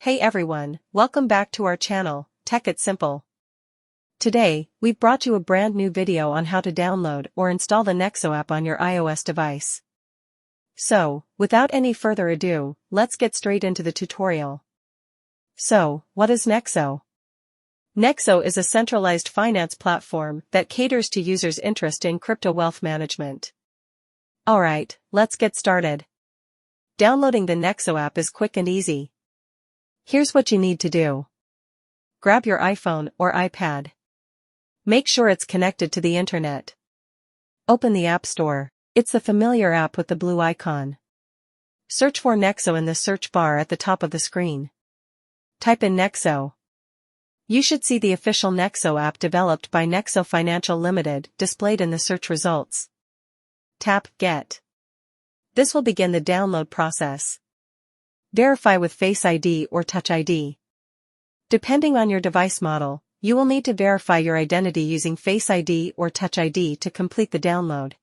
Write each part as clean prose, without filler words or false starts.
Hey everyone, welcome back to our channel, Tech It Simple. Today, we've brought you a brand new video on how to download or install the Nexo app on your iOS device. So, without any further ado, let's get straight into the tutorial. So, what is Nexo? Nexo is a centralized finance platform that caters to users' interest in crypto wealth management. Alright, let's get started. Downloading the Nexo app is quick and easy. Here's what you need to do. Grab your iPhone or iPad. Make sure it's connected to the internet. Open the App Store. It's the familiar app with the blue icon. Search for Nexo in the search bar at the top of the screen. Type in Nexo. You should see the official Nexo app developed by Nexo Financial Limited displayed in the search results. Tap Get. This will begin the download process. Verify with Face ID or Touch ID. Depending on your device model, you will need to verify your identity using Face ID or Touch ID to complete the download.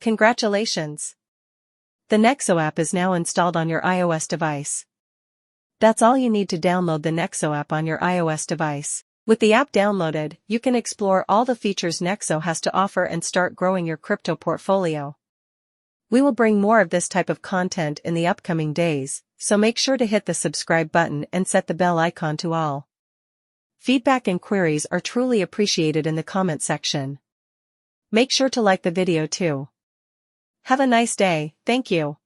Congratulations! The Nexo app is now installed on your iOS device. That's all you need to download the Nexo app on your iOS device. With the app downloaded, you can explore all the features Nexo has to offer and start growing your crypto portfolio. We will bring more of this type of content in the upcoming days, so make sure to hit the subscribe button and set the bell icon to all. Feedback and queries are truly appreciated in the comment section. Make sure to like the video too. Have a nice day, thank you.